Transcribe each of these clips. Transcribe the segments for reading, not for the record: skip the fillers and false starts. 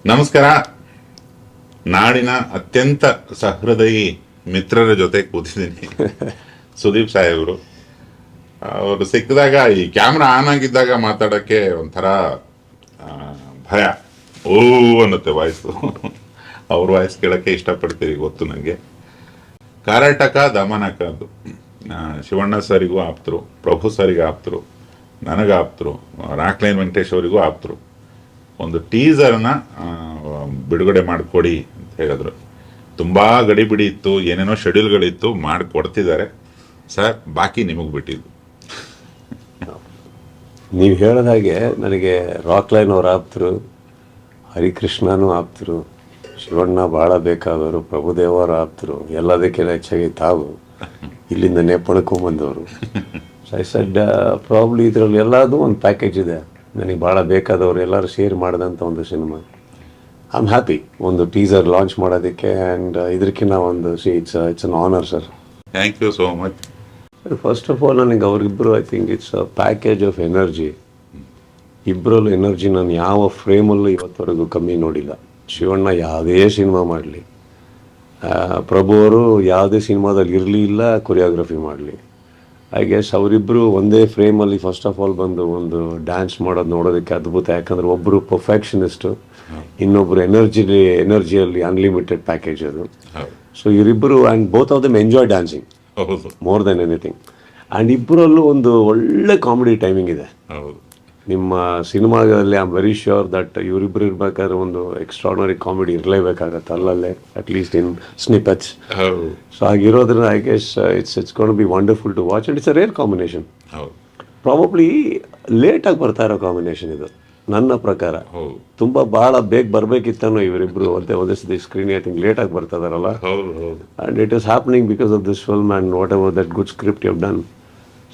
ನಮಸ್ಕಾರ. ನಾಡಿನ ಅತ್ಯಂತ ಸಹೃದಯಿ ಮಿತ್ರರ ಜೊತೆ ಕೂತಿದ್ದೀನಿ. ಸುದೀಪ್ ಸಾಹೇಬರು ಅವರು ಸಿಕ್ಕಿದಾಗ ಈ ಕ್ಯಾಮ್ರಾ ಆನ್ ಆಗಿದ್ದಾಗ ಮಾತಾಡೋಕ್ಕೆ ಒಂಥರ ಭಯ, ಓ ಅನ್ನತ್ತೆ ವಾಯ್ಸು. ಅವ್ರ ವಾಯ್ಸ್ ಕೇಳೋಕ್ಕೆ ಇಷ್ಟಪಡ್ತೀರಿ ಗೊತ್ತು ನನಗೆ. ಕರಾಟಕ ದಮನಕ ಅದು ಶಿವಣ್ಣ ಸರಿಗೂ ಆಪ್ತರು, ಪ್ರಭು ಸರಿಗೆ ಆಪ್ತರು, ನನಗೆ ಆಪ್ತರು, ರಾಕ್ಲೈನ್ ವೆಂಕಟೇಶ್ ಅವರಿಗೂ ಆಪ್ತರು. ಒಂದು ಟೀಸರ್ನ ಬಿಡುಗಡೆ ಮಾಡಿಕೊಡಿ ಅಂತ ಹೇಳಿದ್ರು. ತುಂಬ ಗಡಿಬಿಡಿ ಇತ್ತು, ಏನೇನೋ ಶೆಡ್ಯೂಲ್ಗಳಿತ್ತು, ಮಾಡಿಕೊಡ್ತಿದ್ದಾರೆ ಸರ್. ಬಾಕಿ ನಿಮಗೆ ಬಿಟ್ಟಿದ್ದು. ನೀವು ಹೇಳಿದ ಹಾಗೆ ನನಗೆ ರಾಕ್ಲೈನ್ ಅವ್ರ ಆಪ್ತರು, ಹರಿಕೃಷ್ಣನೂ ಆಪ್ತರು, ಶಿವಣ್ಣ ಭಾಳ ಬೇಕಾದವರು, ಪ್ರಭುದೇವರ ಆಪ್ತರು, ಎಲ್ಲದಕ್ಕಿಂತ ಹೆಚ್ಚಾಗಿ ತಾವು ಇಲ್ಲಿಂದ ನೇಪಣಕೊಂಬಂದವರು. ಐ ಸೆಡ್ ಪ್ರಾಬ್ಲಿ ಇದರಲ್ಲಿ ಎಲ್ಲದೂ ಒಂದು ಪ್ಯಾಕೇಜ್ ಇದೆ. ನನಗೆ ಭಾಳ ಬೇಕಾದವರು ಎಲ್ಲರೂ ಶೇರ್ ಮಾಡಿದಂಥ ಒಂದು ಸಿನಿಮಾ. ಐ ಆಮ್ ಹ್ಯಾಪಿ ಒಂದು ಟೀಸರ್ ಲಾಂಚ್ ಮಾಡೋದಕ್ಕೆ. ಆ್ಯಂಡ್ ಇದಕ್ಕಿಂತ ಒಂದು it's an honour sir. Thank you so much. First of all ನನಗೆ ಅವರಿಬ್ಬರು I think it's a package of energy. ಇಬ್ಬರಲ್ಲೂ ಎನರ್ಜಿ ನಾನು ಯಾವ ಫ್ರೇಮಲ್ಲೂ ಇವತ್ತವರೆಗೂ ಕಮ್ಮಿ ನೋಡಿಲ್ಲ. ಶಿವಣ್ಣ ಯಾವುದೇ ಸಿನಿಮಾ ಮಾಡಲಿ, ಪ್ರಭು ಅವರು ಯಾವುದೇ ಸಿನಿಮಾದಲ್ಲಿ ಇರಲಿ ಇಲ್ಲ ಕೊರಿಯೋಗ್ರಫಿ ಮಾಡಲಿ, ಐ ಗೆಸ್ ಅವರಿಬ್ಬರು ಒಂದೇ ಫ್ರೇಮಲ್ಲಿ ಫಸ್ಟ್ ಆಫ್ ಆಲ್ ಬಂದು ಒಂದು ಡ್ಯಾನ್ಸ್ ಮಾಡೋದು ನೋಡೋದಕ್ಕೆ ಅದ್ಭುತ. ಯಾಕಂದರೆ ಒಬ್ಬರು ಪರ್ಫೆಕ್ಷನಿಸ್ಟು, ಇನ್ನೊಬ್ಬರು ಎನರ್ಜಿಯಲ್ಲಿ ಅನ್ಲಿಮಿಟೆಡ್ ಪ್ಯಾಕೇಜ್ ಅದು. ಸೊ ಇವರಿಬ್ಬರು and both of them enjoy dancing more than anything. And ಇಬ್ಬರಲ್ಲೂ ಒಂದು ಒಳ್ಳೆ ಕಾಮಿಡಿ ಟೈಮಿಂಗ್ ಇದೆ. ನಿಮ್ಮ ಸಿನಿಮಾದಲ್ಲಿ I am very sure that ಇವರಿಬ್ಬರು ಇರಬೇಕಾದ್ರೆ ಒಂದು ಎಕ್ಸ್ಟ್ರಾರ್ನರಿ ಕಾಮಿಡಿ ಇರಲೇಬೇಕಾಗತ್ತೆ ಅಲ್ಲಲ್ಲೇ, ಅಟ್ಲೀಸ್ಟ್ ಇನ್ ಸ್ನಿಪೆಟ್ಸ್. ಸೊ ಹಾಗಿರೋದ್ರಿಂದ I guess it's gonna be wonderful to watch. And it's a rare combination. Probably ಲೇಟಾಗಿ ಬರ್ತಾ ಇರೋ ಕಾಂಬಿನೇಷನ್ ಇದು ನನ್ನ ಪ್ರಕಾರ. ತುಂಬ ಭಾಳ ಬೇಗ ಬರಬೇಕಿತ್ತನೋ ಇವರಿಬ್ಬರು ಒಂದೇ ಸತಿ ಸ್ಕ್ರೀನ್ ಐ ಥಿಂಕ್ ಲೇಟಾಗಿ ಬರ್ತಾ ಇದಾರಲ್ಲ. And it is happening because of this film and whatever that good script you have done.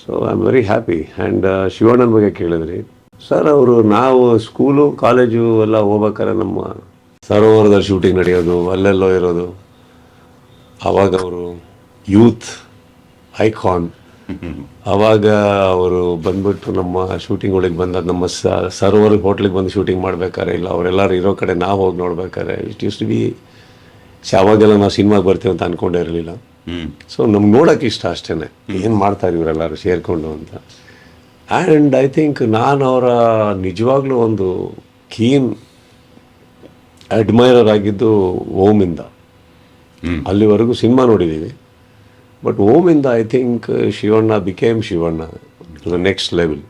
So I am very happy. And ಶಿವಣ್ಣನ ಬಗ್ಗೆ ಕೇಳಿದ್ರಿ ಸರ್, ಅವರು ನಾವು ಸ್ಕೂಲು ಕಾಲೇಜು ಎಲ್ಲ ಹೋಗ್ಬೇಕಾದ್ರೆ ನಮ್ಮ ಸರೋವರದಲ್ಲಿ ಶೂಟಿಂಗ್ ನಡೆಯೋದು, ಅಲ್ಲೆಲ್ಲೋ ಇರೋದು. ಆವಾಗ ಅವರು ಯೂತ್ ಐಕಾನ್. ಆವಾಗ ಅವರು ಬಂದ್ಬಿಟ್ಟು ನಮ್ಮ ಶೂಟಿಂಗ್ಗಳಿಗೆ ಬಂದ ನಮ್ಮ ಸರೋವರ ಹೋಟ್ಲಿಗೆ ಬಂದು ಶೂಟಿಂಗ್ ಮಾಡ್ಬೇಕಾರೆ, ಇಲ್ಲ ಅವರೆಲ್ಲರೂ ಇರೋ ಕಡೆ ನಾವು ಹೋಗಿ ನೋಡ್ಬೇಕಾರೆ ಇಟ್ ಯೂಸ್ ಟು ಬಿ. ಅವಾಗೆಲ್ಲ ನಾವು ಸಿನಿಮಾಗೆ ಬರ್ತೀವಿ ಅಂತ ಅಂದ್ಕೊಂಡೇ ಇರಲಿಲ್ಲ. ಸೊ ನಮ್ಗೆ ನೋಡೋಕೆ ಇಷ್ಟ ಅಷ್ಟೇ, ಏನು ಮಾಡ್ತಾರೆ ಇವರೆಲ್ಲರೂ ಸೇರಿಕೊಂಡು ಅಂತ. ಆ್ಯಂಡ್ ಐ ಥಿಂಕ್ ನಾನು ಅವರ ನಿಜವಾಗ್ಲೂ ಒಂದು ಕೀನ್ ಅಡ್ಮೈರರ್ ಆಗಿದ್ದು ಓಮಿಂದ. ಅಲ್ಲಿವರೆಗೂ ಸಿನಿಮಾ ನೋಡಿದ್ದೀವಿ, ಬಟ್ ಓಮಿಂದ I think Shivanna became Shivanna to the next level.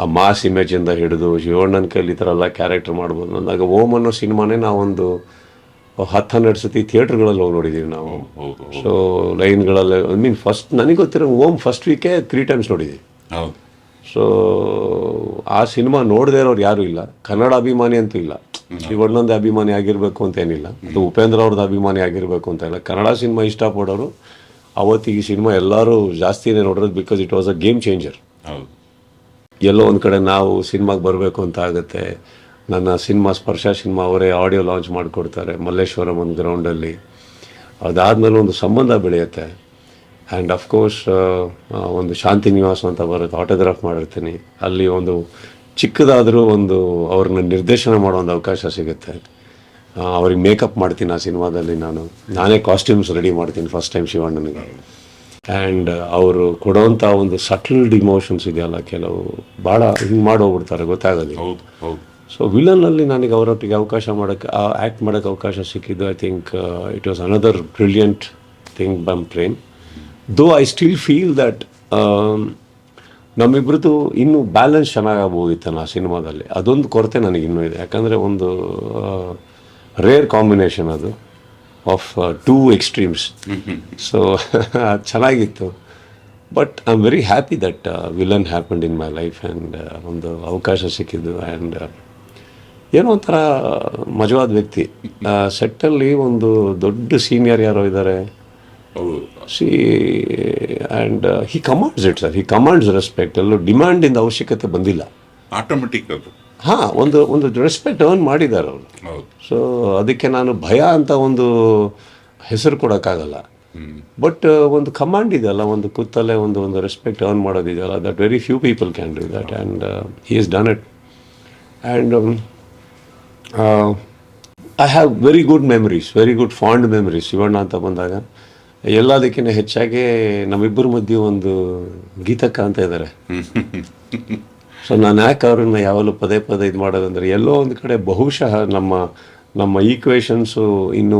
ಆ ಮಾಸ್ ಇಮೇಜಿಂದ ಹಿಡಿದು ಶಿವಣ್ಣನ ಕೈಲಿ ಈ ಥರ ಎಲ್ಲ ಕ್ಯಾರೆಕ್ಟರ್ ಮಾಡ್ಬೋದು ಅಂದಾಗ ಓಮ್ ಅನ್ನೋ ಸಿನಿಮಾನೇ ನಾವೊಂದು 10-12 ಸತಿ ಥಿಯೇಟ್ರ್ಗಳಲ್ಲಿ ಹೋಗಿ ನೋಡಿದ್ದೀವಿ ನಾವು. ಸೊ ಲೈನ್ಗಳಲ್ಲಿ ಐ ಮೀನ್ ಫಸ್ಟ್ ನನಗೆ ಗೊತ್ತಿರೋ ಓಮ್ ಫಸ್ಟ್ ವೀಕೇ 3 ಟೈಮ್ಸ್ ನೋಡಿದ್ದೀವಿ. ಸೊ ಆ ಸಿನಿಮಾ ನೋಡದೇ ಇರೋರು ಯಾರೂ ಇಲ್ಲ. ಕನ್ನಡ ಅಭಿಮಾನಿ ಅಂತೂ ಇಲ್ಲ, ಶಿವಣ್ಣಂದೇ ಅಭಿಮಾನಿ ಆಗಿರಬೇಕು ಅಂತೇನಿಲ್ಲ, ಅದು ಉಪೇಂದ್ರ ಅವ್ರದ್ದು ಅಭಿಮಾನಿ ಆಗಿರಬೇಕು ಅಂತ ಇಲ್ಲ. ಕನ್ನಡ ಸಿನಿಮಾ ಇಷ್ಟಪಡೋರು ಅವತ್ತಿಗೆ ಈ ಸಿನಿಮಾ ಎಲ್ಲರೂ ಜಾಸ್ತಿನೇ ನೋಡೋದು because it was a game changer. ಎಲ್ಲೋ ಒಂದು ಕಡೆ ನಾವು ಸಿನಿಮಾಗೆ ಬರಬೇಕು ಅಂತ ಆಗುತ್ತೆ. ನನ್ನ ಸಿನಿಮಾ ಸ್ಪರ್ಶ ಸಿನಿಮಾ ಅವರೇ ಆಡಿಯೋ ಲಾಂಚ್ ಮಾಡಿಕೊಡ್ತಾರೆ ಮಲ್ಲೇಶ್ವರಂ ಒಂದು ಗ್ರೌಂಡಲ್ಲಿ. ಅದಾದಮೇಲೆ ಒಂದು ಸಂಬಂಧ ಬೆಳೆಯುತ್ತೆ. ಆ್ಯಂಡ್ ಅಫ್ಕೋರ್ಸ್ ಒಂದು ಶಾಂತಿ ನಿವಾಸ ಅಂತ ಬರುತ್ತೆ, ಆಟೋಗ್ರಾಫ್ ಮಾಡಿರ್ತೀನಿ. ಅಲ್ಲಿ ಒಂದು ಚಿಕ್ಕದಾದರೂ ಒಂದು ಅವ್ರನ್ನ ನಿರ್ದೇಶನ ಮಾಡೋ ಒಂದು ಅವಕಾಶ ಸಿಗುತ್ತೆ. ಅವ್ರಿಗೆ ಮೇಕಪ್ ಮಾಡ್ತೀನಿ ಆ ಸಿನಿಮಾದಲ್ಲಿ. ನಾನೇ ಕಾಸ್ಟ್ಯೂಮ್ಸ್ ರೆಡಿ ಮಾಡ್ತೀನಿ ಫಸ್ಟ್ ಟೈಮ್ ಶಿವಣ್ಣನಿಗೆ. ಆ್ಯಂಡ್ ಅವರು ಕೊಡೋವಂಥ ಒಂದು ಸಟಲ್ಡ್ ಇಮೋಷನ್ಸ್ ಇದೆಯಲ್ಲ, ಕೆಲವು ಭಾಳ ಹಿಂಗೆ ಮಾಡೋಗ್ಬಿಡ್ತಾರೆ ಗೊತ್ತಾಗೋದು. ಸೊ ವಿಲನಲ್ಲಿ ನನಗೆ ಅವರೊಟ್ಟಿಗೆ ಅವಕಾಶ ಮಾಡೋಕ್ಕೆ ಆ್ಯಕ್ಟ್ ಮಾಡೋಕ್ಕೆ ಅವಕಾಶ ಸಿಕ್ಕಿದ್ದು I think it was another brilliant thing by Prem. Though I still feel that ನಮ್ಮಿಬ್ರದ್ದು ಇನ್ನೂ ಬ್ಯಾಲೆನ್ಸ್ ಚೆನ್ನಾಗಾಗ್ಬೋದಿತ್ತು ಆ ಸಿನಿಮಾದಲ್ಲಿ. ಅದೊಂದು ಕೊರತೆ ನನಗೆ ಇನ್ನೂ ಇದೆ. ಯಾಕಂದರೆ ಒಂದು ರೇರ್ ಕಾಂಬಿನೇಷನ್ ಅದು ಆಫ್ 2 ಎಕ್ಸ್ಟ್ರೀಮ್ಸ್. ಸೊ ಅದು ಚೆನ್ನಾಗಿತ್ತು. But I am very happy that villain happened in my life. And ಒಂದು ಅವಕಾಶ ಸಿಕ್ಕಿದ್ದು. ಆ್ಯಂಡ್ ಏನೋ ಒಂಥರ ಮಜವಾದ ವ್ಯಕ್ತಿ. ಸೆಟ್ಟಲ್ಲಿ ಒಂದು ದೊಡ್ಡ ಸೀನಿಯರ್ ಯಾರೋ ಇದ್ದಾರೆ. And he commands it sir, he commands respect. ಎಲ್ಲೂ ಡಿಮ್ಯಾಂಡಿಂದ ಅವಶ್ಯಕತೆ ಬಂದಿಲ್ಲ, ಆಟೋಮೆಟಿಕ್ ಅದು. ಹಾಂ, ಒಂದು ರೆಸ್ಪೆಕ್ಟ್ ಅರ್ನ್ ಮಾಡಿದ್ದಾರೆ ಅವರು. ಸೊ ಅದಕ್ಕೆ ನಾನು ಭಯ ಅಂತ ಒಂದು ಹೆಸರು ಕೊಡೋಕ್ಕಾಗಲ್ಲ. ಬಟ್ ಒಂದು ಕಮಾಂಡ್ ಇದೆಯಲ್ಲ, ಒಂದು ಕೂತಲ್ಲೇ ಒಂದು ರೆಸ್ಪೆಕ್ಟ್ ಅರ್ನ್ ಮಾಡೋದಿದೆಯಲ್ಲ, that very few people can do that. And he is done it. And I have very good memories, very good fond memories Shivanna ಅಂತ ಬಂದಾಗ. ಎಲ್ಲದಕ್ಕಿಂತ ಹೆಚ್ಚಾಗಿ ನಮ್ಮಿಬ್ಬರ ಮಧ್ಯೆ ಒಂದು ಗೀತಕ್ಕ ಅಂತ ಇದ್ದಾರೆ. ಸೊ ನಾನು ಯಾಕೆ ಅವ್ರನ್ನ ಯಾವಾಗಲೂ ಪದೇ ಪದೇ ಇದು ಮಾಡೋದಂದ್ರೆ, ಎಲ್ಲೋ ಒಂದು ಕಡೆ ಬಹುಶಃ ನಮ್ಮ ಈಕ್ವೇಷನ್ಸು ಇನ್ನೂ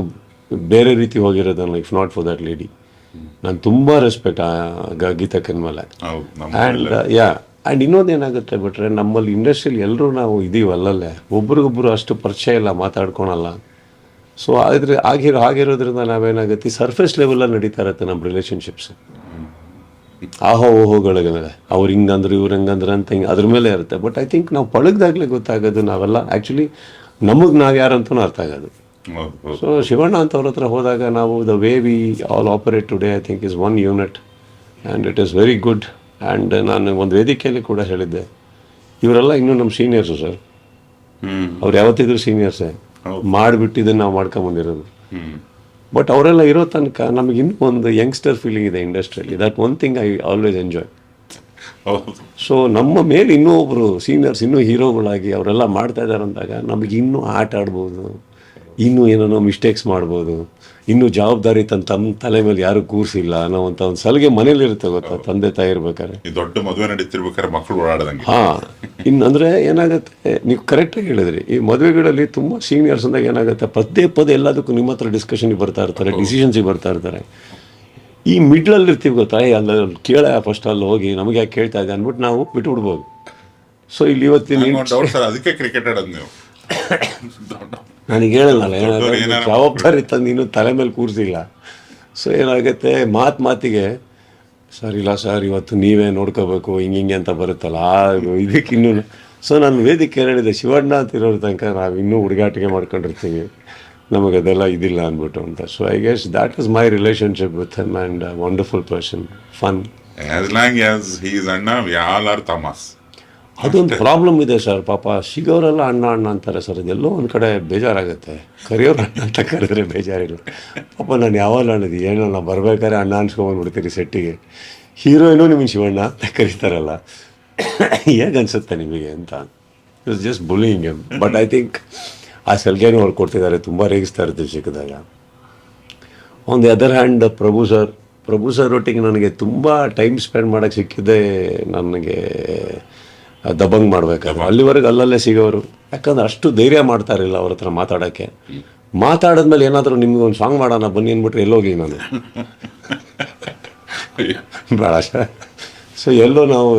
ಬೇರೆ ರೀತಿ ಹೋಗಿರೋದನ್ನ, if not for that lady. ನಾನು ತುಂಬ ರೆಸ್ಪೆಕ್ಟ್ ಗೀತಕ್ಕನ ಮೇಲೆ. ಆ್ಯಂಡ್ ಆ್ಯಂಡ್ ಇನ್ನೊಂದೇನಾಗುತ್ತೆ ಬಿಟ್ರೆ, ನಮ್ಮಲ್ಲಿ ಇಂಡಸ್ಟ್ರಿಯಲ್ಲಿ ಎಲ್ಲರೂ ನಾವು ಇದೀವಿ ಅಲ್ಲಲ್ಲೇ, ಒಬ್ರಿಗೊಬ್ರು ಅಷ್ಟು ಪರಿಚಯ ಇಲ್ಲ, ಮಾತಾಡ್ಕೊಳಲ್ಲ. ಸೊ ಆಗಿರೋದ್ರಿಂದ ನಾವೇನಾಗುತ್ತೆ, ಸರ್ಫೇಸ್ ಲೆವೆಲಲ್ಲಿ ನಡೀತಾ ಇರುತ್ತೆ ನಮ್ಮ ರಿಲೇಷನ್ಶಿಪ್ಸ್. ಆಹೋ ಓಹೋಗಳಿವೆ, ಅವ್ರು ಹಿಂಗಂದ್ರು ಇವ್ರು ಹೆಂಗಂದ್ರೆ ಅಂತ ಅದ್ರ ಮೇಲೆ ಇರುತ್ತೆ. ಬಟ್ ಐ ಥಿಂಕ್ ನಾವು ಪಳಗ್ದಾಗಲೇ ಗೊತ್ತಾಗೋದು ನಾವೆಲ್ಲ ಆ್ಯಕ್ಚುಲಿ ನಮಗೆ ನಾವು ಯಾರಂತೂ ಅರ್ಥ ಆಗೋದು. ಸೊ ಶಿವಣ್ಣ ಅಂತವ್ರ ಹತ್ರ ಹೋದಾಗ ನಾವು the way we all operate today I think is one unit and it is very good. And ನಾನು ಒಂದು ವೇದಿಕೆಯಲ್ಲಿ ಕೂಡ ಹೇಳಿದ್ದೆ, ಇವರೆಲ್ಲ ಇನ್ನೂ ನಮ್ಮ ಸೀನಿಯರ್ಸು ಸರ್. ಅವ್ರು ಯಾವತ್ತಿದ್ರು ಸೀನಿಯರ್ಸೇ, ಮಾಡಿಬಿಟ್ಟಿದ್ದನ್ನು ನಾವು ಮಾಡ್ಕೊಂಬಂದಿರೋದು. ಬಟ್ ಅವರೆಲ್ಲ ಇರೋ ತನಕ ನಮಗೆ ಇನ್ನೂ ಒಂದು ಯಂಗ್ಸ್ಟರ್ ಫೀಲಿಂಗ್ ಇದೆ ಇಂಡಸ್ಟ್ರಿಯಲ್ಲಿ. That one thing I always enjoy. So ನಮ್ಮ ಮೇಲೆ ಇನ್ನೂ ಒಬ್ಬರು ಸೀನಿಯರ್ಸ್ ಇನ್ನೂ ಹೀರೋಗಳಾಗಿ ಅವರೆಲ್ಲ ಮಾಡ್ತಾ ಇದ್ದಾರೆ ಅಂದಾಗ ನಮಗೆ ಇನ್ನೂ ಆಟ ಆಡ್ಬೋದು, ಇನ್ನೂ ಏನೇನೋ ಮಿಸ್ಟೇಕ್ಸ್ ಮಾಡ್ಬೋದು, ಇನ್ನೂ ಜವಾಬ್ದಾರಿ ತಮ್ಮ ತಲೆ ಮೇಲೆ ಯಾರು ಕೂರಿಸಿಲ್ಲ ಅನ್ನೋವಂಥ ಒಂದು ಸಲಿಗೆ ಮನೇಲಿರುತ್ತೆ ಗೊತ್ತಾ, ತಂದೆ ತಾಯಿ ಇರ್ಬೇಕಾದ್ರೆ. ದೊಡ್ಡ ಮದುವೆ ನಡೀತಿರ್ಬೇಕಾದ್ರೆ ಮಕ್ಕಳು ಓಡಾಡದಂಗೆ. ಹಾಂ, ಇನ್ನಂದರೆ ಏನಾಗುತ್ತೆ, ನೀವು ಕರೆಕ್ಟಾಗಿ ಹೇಳಿದ್ರಿ, ಈ ಮದುವೆಗಳಲ್ಲಿ ತುಂಬ ಸೀನಿಯರ್ಸ್ ಅಂದಾಗ ಏನಾಗುತ್ತೆ, ಪದೇ ಎಲ್ಲದಕ್ಕೂ ನಿಮ್ಮ ಹತ್ರ ಡಿಸ್ಕಷನ್ಗೆ ಬರ್ತಾ ಇರ್ತಾರೆ, ಡಿಸಿಷನ್ಸಿಗೆ ಬರ್ತಾ ಇರ್ತಾರೆ. ಈ ಮಿಡ್ಲಲ್ಲಿ ಇರ್ತೀವಿ ಗೊತ್ತಾ, ಅಲ್ಲಿ ಕೇಳ ಫಸ್ಟ್ ಅಲ್ಲಿ ಹೋಗಿ ನಮಗೆ ಯಾಕೆ ಕೇಳ್ತಾ ಇದೆ ಅಂದ್ಬಿಟ್ಟು ನಾವು ಬಿಟ್ಬಿಡ್ಬೋದು. ಸೊ ಇಲ್ಲಿ ಇವತ್ತಿನ ಅದಕ್ಕೆ ಕ್ರಿಕೆಟ್ ಆಡೋದು ನೀವು. ನನಗೆ ಹೇಳಲ್ಲ, ಜವಾಬ್ದಾರಿ ತಂದು ಇನ್ನೂ ತಲೆ ಮೇಲೆ ಕೂರಿಸಿಲ್ಲ. ಸೊ ಏನಾಗುತ್ತೆ, ಮಾತಿಗೆ ಸರ್ ಇಲ್ಲ ಸರ್ ಇವತ್ತು ನೀವೇ ನೋಡ್ಕೋಬೇಕು ಹಿಂಗೆ ಅಂತ ಬರುತ್ತಲ್ಲ, ಇದಕ್ಕೆ ಇನ್ನೂ. ಸೊ ನಾನು ವೇದಿಕೆ ಹೇಳಿದೆ, ಶಿವಣ್ಣ ಅಂತ ಇರೋರ ತನಕ ನಾವು ಇನ್ನೂ ಹುಡುಗಾಟಿಗೆ ಮಾಡ್ಕೊಂಡಿರ್ತೀವಿ, ನಮಗೆ ಅದೆಲ್ಲ ಇದಿಲ್ಲ ಅಂದ್ಬಿಟ್ಟು ಅಂತ. So I guess that is my relationship with him and wonderful person, fun. As long as he is Anna, we all are Tamas. ಅದೊಂದು ಪ್ರಾಬ್ಲಮ್ ಇದೆ ಸರ್. ಪಾಪ ಸಿಗೋರೆಲ್ಲ ಅಣ್ಣ ಅಂತಾರೆ ಸರ್. ಅದೆಲ್ಲೋ ಒಂದು ಕಡೆ ಬೇಜಾರಾಗುತ್ತೆ. ಕರೆಯೋರು ಅಣ್ಣ ಅಂತ ಕರೆದ್ರೆ ಬೇಜಾರಿಲ್ಲ. ಪಾಪ ನಾನು ಯಾವಾಗ ಅನ್ನೋದು ಏನೋ ನಾವು ಬರ್ಬೇಕಾದ್ರೆ ಅಣ್ಣ ಅನ್ಸ್ಕೊಂಡ್ಬಿಡ್ತೀರಿ ಸೆಟ್ಟಿಗೆ. ಹೀರೋಯಿನು ನಿಮಗೆ ಶಿವಣ್ಣ ಅಂತ ಕರೀತಾರಲ್ಲ, ಹೇಗೆ ಅನಿಸುತ್ತೆ ನಿಮಗೆ ಅಂತ. It's just bullying M. But I think ಆ ಸಲ್ಗೆನೂ ಅವ್ರು ಕೊಡ್ತಿದ್ದಾರೆ, ತುಂಬ ರೇಗಿಸ್ತಾ ಇರ್ತೀವಿ ಸಿಕ್ಕಿದಾಗ. On the other hand Prabhu sir ಒಟ್ಟಿಗೆ ನನಗೆ ತುಂಬ ಟೈಮ್ ಸ್ಪೆಂಡ್ ಮಾಡೋಕ್ಕೆ ಸಿಕ್ಕಿದ್ದೆ ನನಗೆ ದಬಂಗ್ ಮಾಡಬೇಕಾದ್ರೆ. ಅಲ್ಲಿವರೆಗೆ ಅಲ್ಲಲ್ಲೇ ಸಿಗೋರು, ಯಾಕಂದ್ರೆ ಅಷ್ಟು ಧೈರ್ಯ ಮಾಡ್ತಾ ಇರಲಿಲ್ಲ ಅವ್ರ ಹತ್ರ ಮಾತಾಡೋಕ್ಕೆ. ಮಾತಾಡಿದ್ಮೇಲೆ ಏನಾದರೂ ನಿಮ್ಗೆ ಒಂದು ಸಾಂಗ್ ಮಾಡೋಣ ಬನ್ನಿ ಅಂದ್ಬಿಟ್ರೆ ಎಲ್ಲೋಗಿ ನಾನು ಬೇಡ ಸರ್. ಸೊ ಎಲ್ಲೋ ನಾವು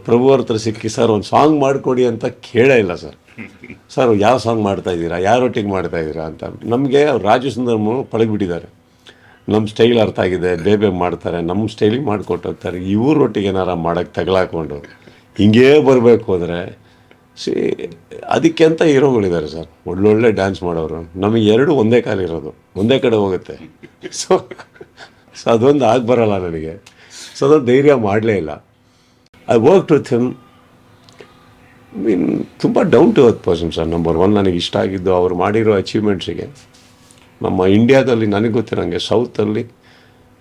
ಪ್ರಭು ಅವ್ರ ಹತ್ರ ಸಿಕ್ಕಿ, ಸರ್ ಒಂದು ಸಾಂಗ್ ಮಾಡಿಕೊಡಿ ಅಂತ ಕೇಳೇ ಇಲ್ಲ ಸರ್. ಸರ್ ಯಾವ ಸಾಂಗ್ ಮಾಡ್ತಾಯಿದ್ದೀರಾ, ಯಾರೊಟ್ಟಿಗೆ ಮಾಡ್ತಾಯಿದ್ದೀರಾ ಅಂತ. ನಮಗೆ ರಾಜು ಸುಂದರಮ್ ಪಳಗಿಬಿಟ್ಟಿದ್ದಾರೆ. ನಮ್ಮ ಸ್ಟೈಲ್ ಅರ್ಥ ಆಗಿದೆ, ಬೇಬೆ ಮಾಡ್ತಾರೆ, ನಮ್ಮ ಸ್ಟೈಲಿಗೆ ಮಾಡಿಕೊಟ್ಟೋಗ್ತಾರೆ. ಇವ್ರೊಟ್ಟಿಗೆ ಏನಾರ ಮಾಡೋಕ್ಕೆ ತಗಲಾಕೊಂಡು ಹಿಂಗೇ ಬರಬೇಕು ಅಂದರೆ ಅದಕ್ಕೆ ಅಂತ ಹೀರೋಗಳಿದ್ದಾರೆ ಸರ್, ಒಳ್ಳೊಳ್ಳೆ ಡ್ಯಾನ್ಸ್ ಮಾಡೋರು. ನಮಗೆ ಎರಡು ಒಂದೇ ಕಾಲ ಇರೋದು, ಒಂದೇ ಕಡೆ ಹೋಗುತ್ತೆ. ಸೊ ಅದೊಂದು ಬರಲ್ಲ ನನಗೆ. ಸೊ ಅದೊಂದು ಧೈರ್ಯ ಮಾಡಲೇ ಇಲ್ಲ. I work with him. Mean ತುಂಬ down to earth person sir. Number one ನನಗೆ ಇಷ್ಟ ಆಗಿದ್ದು ಅವ್ರು ಮಾಡಿರೋ ಅಚೀವ್ಮೆಂಟ್ಸಿಗೆ. ನಮ್ಮ ಇಂಡಿಯಾದಲ್ಲಿ ನನಗೆ ಗೊತ್ತಿರೋಂಗೆ ಸೌತಲ್ಲಿ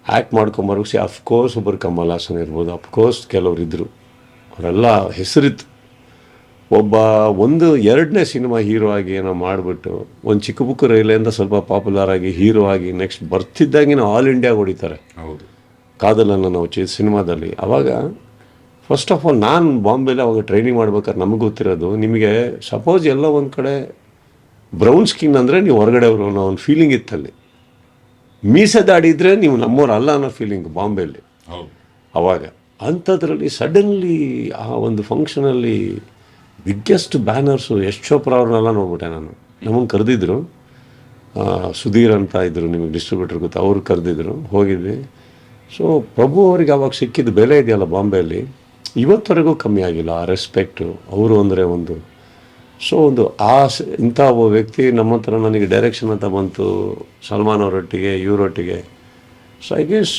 ಆ್ಯಕ್ಟ್ ಮಾಡ್ಕೊಂಬರೋಸಿ ಅಫ್ಕೋರ್ಸ್ ಒಬ್ಬರು ಕಮಲ್ ಹಾಸನ್ ಇರ್ಬೋದು, ಅಫ್ಕೋರ್ಸ್ ಕೆಲವ್ರು ಇದ್ದರು, ಅವರೆಲ್ಲ ಹೆಸರಿತ್ತು. ಎರಡನೇ ಸಿನಿಮಾ ಹೀರೋ ಆಗಿ ಏನೋ ಮಾಡಿಬಿಟ್ಟು ಒಂದು ಚಿಕ್ಕ ಬುಕ್ ರೈಲಿಂದ ಸ್ವಲ್ಪ ಪಾಪ್ಯುಲರ್ ಆಗಿ ಹೀರೋ ಆಗಿ ನೆಕ್ಸ್ಟ್ ಬರ್ತಿದ್ದಾಗಿನ ಆಲ್ ಇಂಡಿಯಾಗೆ ಹೊಡಿತಾರೆ. ಹೌದು, ಕಾದಲನ್ನು ನಾವು ಸಿನಿಮಾದಲ್ಲಿ. ಆವಾಗ ಫಸ್ಟ್ ಆಫ್ ಆಲ್ ನಾನು ಬಾಂಬೆಲಿ ಅವಾಗ ಟ್ರೈನಿಂಗ್ ಮಾಡ್ಬೇಕಾದ್ರೆ ನಮಗೆ ಗೊತ್ತಿರೋದು, ನಿಮಗೆ ಸಪೋಸ್ ಎಲ್ಲ ಒಂದು ಕಡೆ ಬ್ರೌನ್ ಸ್ಕಿನ್ ಅಂದರೆ ನೀವು ಹೊರಗಡೆ ಅವರು ಅನ್ನೋ ಒಂದು ಫೀಲಿಂಗ್ ಇತ್ತಲ್ಲಿ. ಮೀಸೆ ದಾಡಿದ್ರೆ ನೀವು ನಮ್ಮವ್ರು ಅಲ್ಲ ಅನ್ನೋ ಫೀಲಿಂಗ್ ಬಾಂಬೆಯಲ್ಲಿ ಅವಾಗ. ಅಂಥದ್ರಲ್ಲಿ ಸಡನ್ಲಿ ಆ ಒಂದು ಫಂಕ್ಷನಲ್ಲಿ ಬಿಗ್ಗೆಸ್ಟ್ ಬ್ಯಾನರ್ಸು ಯಶ್ ಚೋಪ್ರಾ ಅವ್ರನ್ನೆಲ್ಲ ನೋಡ್ಬಿಟ್ಟೆ ನಾನು. ನಮಗೆ ಕರೆದಿದ್ರು, ಸುಧೀರ್ ಅಂತ ಇದ್ದರು, ನಿಮಗೆ ಡಿಸ್ಟ್ರಿಬ್ಯೂಟರ್ ಗೊತ್ತಾ, ಅವ್ರು ಕರೆದಿದ್ರು, ಹೋಗಿದ್ವಿ. ಸೊ ಪ್ರಭು ಅವ್ರಿಗೆ ಅವಾಗ ಸಿಕ್ಕಿದ ಬೆಲೆ ಇದೆಯಲ್ಲ ಬಾಂಬೆಯಲ್ಲಿ, ಇವತ್ತವರೆಗೂ ಕಮ್ಮಿ ಆಗಿಲ್ಲ ಆ ರೆಸ್ಪೆಕ್ಟು. ಅವರು ಅಂದರೆ ಒಂದು ಇಂಥ ಒಬ್ಬ ವ್ಯಕ್ತಿ ನಮ್ಮ ಹತ್ರ ನನಗೆ ಡೈರೆಕ್ಷನ್ ಅಂತ ಬಂತು, ಸಲ್ಮಾನ್ ಅವರೊಟ್ಟಿಗೆ ಇವರೊಟ್ಟಿಗೆ. So I guess